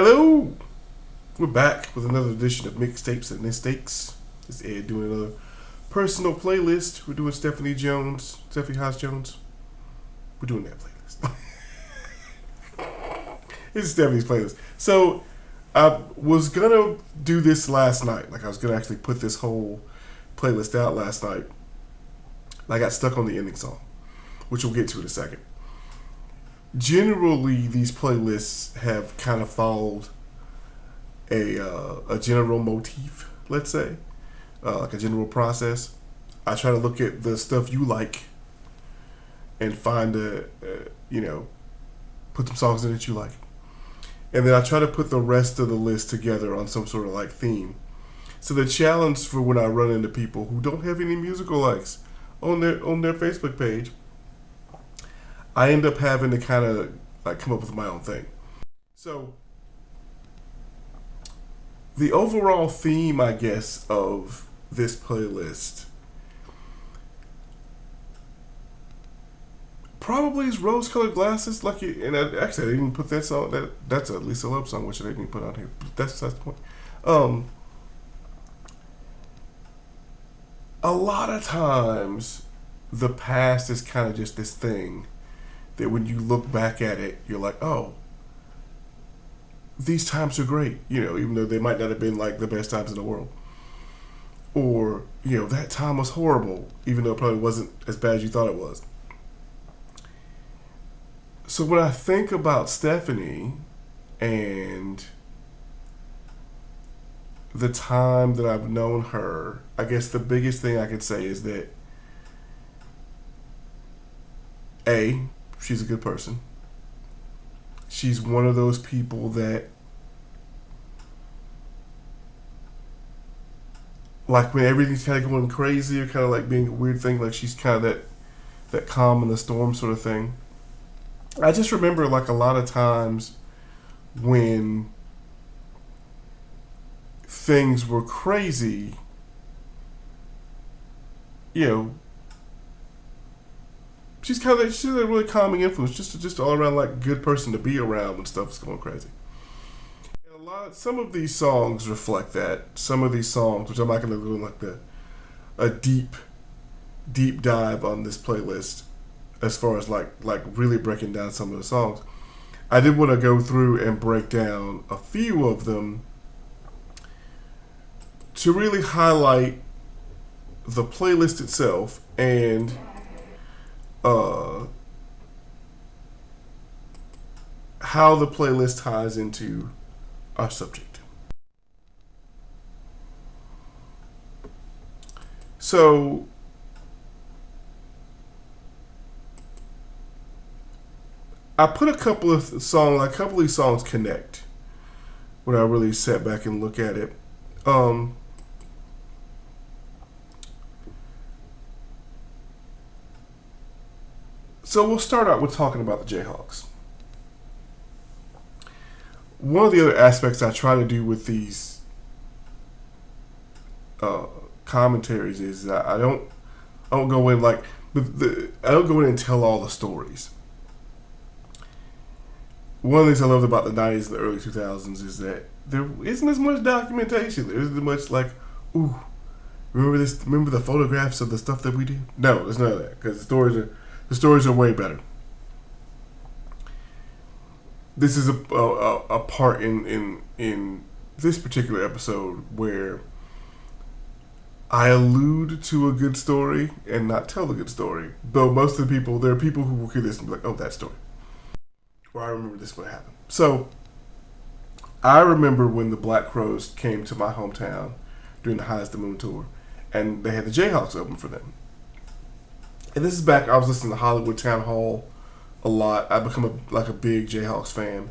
Hello! We're back with another edition of Mixtapes and Mistakes. It's Ed doing another personal playlist. We're doing Stephanie Hodge Jones. We're doing that playlist. It's Stephanie's playlist. So, I was gonna do this last night. Like, I was gonna actually put this whole playlist out last night. I got stuck on the ending song, which we'll get to in a second. Generally, these playlists have kind of followed a general motif, let's say, like a general process. I try to look at the stuff you like and find put some songs in that you like, and then I try to put the rest of the list together on some sort of like theme. So the challenge for when I run into people who don't have any musical likes on their Facebook page, I end up having to kind of like come up with my own thing. So the overall theme, I guess, of this playlist probably is rose-colored glasses. Actually, I didn't even put that song. That's a Lisa Love song, which I didn't even put on here. But that's the point. A lot of times, the past is kind of just this thing that when you look back at it, you're like, oh, these times are great, even though they might not have been like the best times in the world. Or, that time was horrible, even though it probably wasn't as bad as you thought it was. So when I think about Stephanie and the time that I've known her, I guess the biggest thing I could say is that A, she's a good person. She's one of those people that, like, when everything's kind of going crazy or kind of like being a weird thing, like she's kind of that calm in the storm sort of thing. I just remember, like, a lot of times when things were crazy, she's a really calming influence, just all around like good person to be around when stuff's going crazy. And some of these songs reflect that. Some of these songs, which I'm not going to go in like a deep dive on this playlist, as far as like really breaking down some of the songs. I did want to go through and break down a few of them to really highlight the playlist itself and how the playlist ties into our subject. So, I put a couple of these songs connect when I really sat back and look at it. So we'll start out with talking about the Jayhawks. One of the other aspects I try to do with these commentaries is that I don't go in like I don't go in and tell all the stories. One of the things I loved about the 90s and the early 2000s is that there isn't as much documentation. There isn't as much like, ooh, remember this? Remember the photographs of the stuff that we did? No, there's none of that because the stories are way better. This is a part in this particular episode where I allude to a good story and not tell the good story. Though most of the people, there are people who will hear this and be like, oh, that story. Or I remember this would happen. So, I remember when the Black Crowes came to my hometown during the Highest the Moon tour, and they had the Jayhawks open for them. And this is back, I was listening to Hollywood Town Hall a lot. I become a big Jayhawks fan.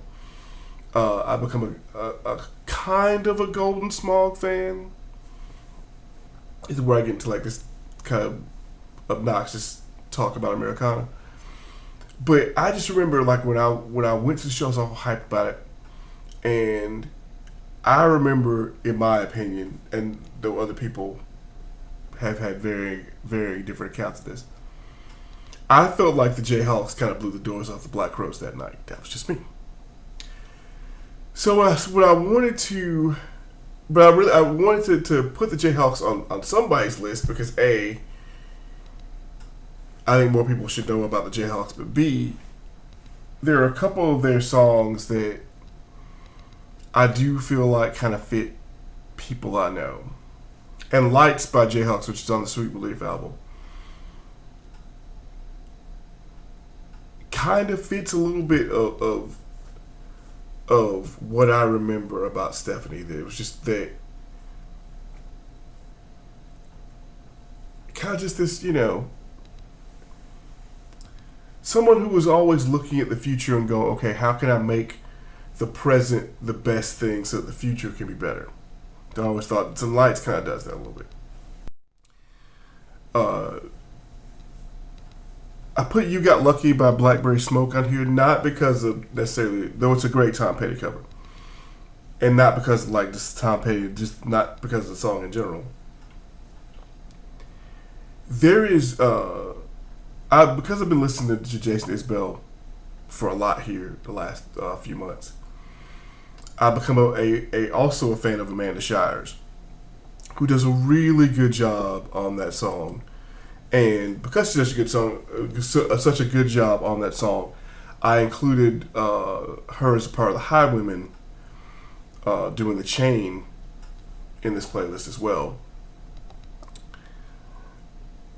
I become a kind of a Golden Smog fan. This is where I get into like this kind of obnoxious talk about Americana. But I just remember like when I went to the show, I was all hyped about it, and I remember, in my opinion, and though other people have had very, very different accounts of this, I felt like the Jayhawks kind of blew the doors off the Black Crowes that night. That was just me. So what I wanted to, but I wanted to put the Jayhawks on somebody's list because A, I think more people should know about the Jayhawks, but B, there are a couple of their songs that I do feel like kind of fit people I know. And Lights by Jayhawks, which is on the Sweet Relief album, kind of fits a little bit of what I remember about Stephanie. That it was just that kind of just this, someone who was always looking at the future and going, okay, how can I make the present the best thing so that the future can be better? I always thought Some Lights kind of does that a little bit. Uh, I put "You Got Lucky" by Blackberry Smoke on here, not because of necessarily, though it's a great Tom Petty cover, and not because of like just Tom Petty, just not because of the song in general. There is, because I've been listening to Jason Isbell for a lot here the last few months, I've become also a fan of Amanda Shires, who does a really good job on that song. And because she does such a good job on that song, I included her as a part of the Highwomen doing the chain in this playlist as well.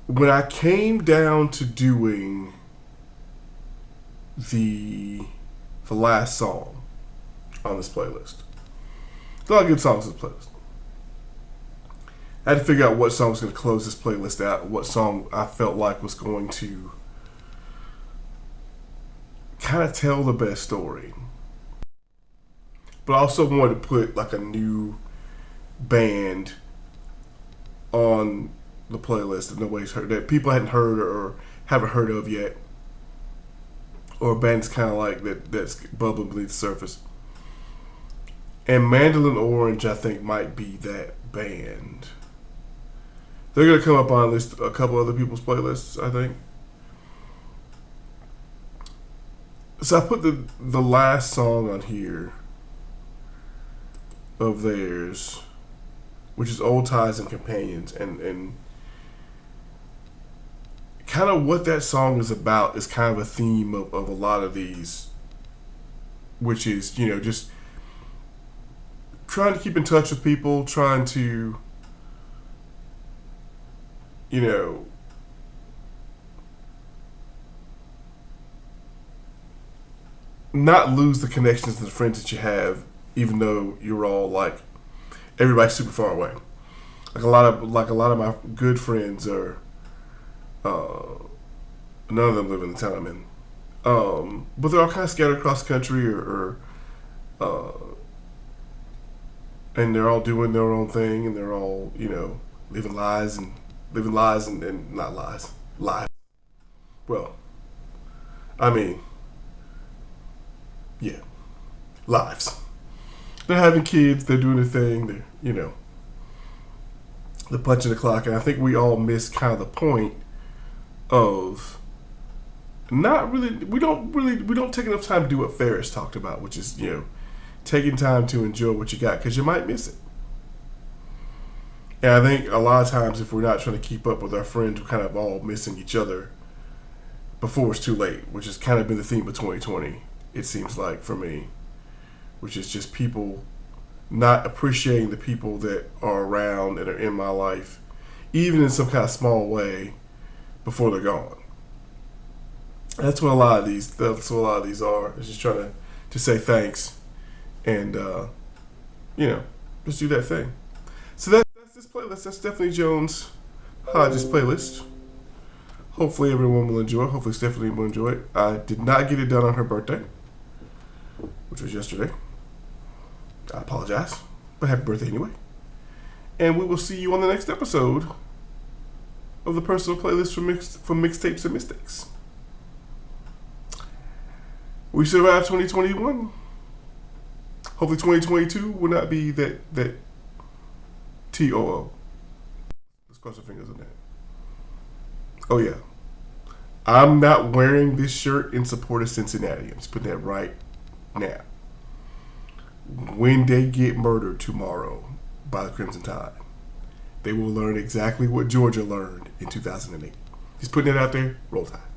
When I came down to doing the last song on this playlist, there's a lot of good songs on this playlist. I had to figure out what song was going to close this playlist out, what song I felt like was going to kind of tell the best story. But I also wanted to put like a new band on the playlist that nobody's heard, that people hadn't heard or haven't heard of yet, or a band that's kind of like that's bubbling beneath the surface. And Mandolin Orange, I think, might be that band. They're going to come up on at least a couple other people's playlists, I think. So I put the last song on here of theirs, which is Old Ties and Companions. And kind of what that song is about is kind of a theme of a lot of these, which is, just trying to keep in touch with people, trying to not lose the connections and the friends that you have, even though you're all like everybody's super far away. Like a lot of my good friends are, none of them live in the town I'm in, but they're all kind of scattered across the country, or and they're all doing their own thing, and they're all living lies and not lies. Well, I mean, yeah, lives. They're having kids. They're doing their thing. They're punching the clock, and I think we all miss kind of the point of not really. We don't take enough time to do what Ferris talked about, which is taking time to enjoy what you got, because you might miss it. And I think a lot of times, if we're not trying to keep up with our friends, we're kind of all missing each other before it's too late, which has kind of been the theme of 2020, it seems like, for me, which is just people not appreciating the people that are around and are in my life, even in some kind of small way, before they're gone. That's what a lot of these are. It's just trying to say thanks and, just do that thing. So that's this playlist. That's Stephanie Jones Hodge's playlist. Hopefully everyone will enjoy it. Hopefully Stephanie will enjoy it. I did not get it done on her birthday, which was yesterday. I apologize, but happy birthday anyway. And we will see you on the next episode of the personal playlist from Mixtapes and Mistakes. We survived 2021. Hopefully 2022 will not be that TOO. Let's cross our fingers on that. Oh yeah. I'm not wearing this shirt in support of Cincinnati. I'm just putting that right now. when they get murdered tomorrow by the Crimson Tide, they will learn exactly what Georgia learned in 2008. Just putting it out there. Roll Tide.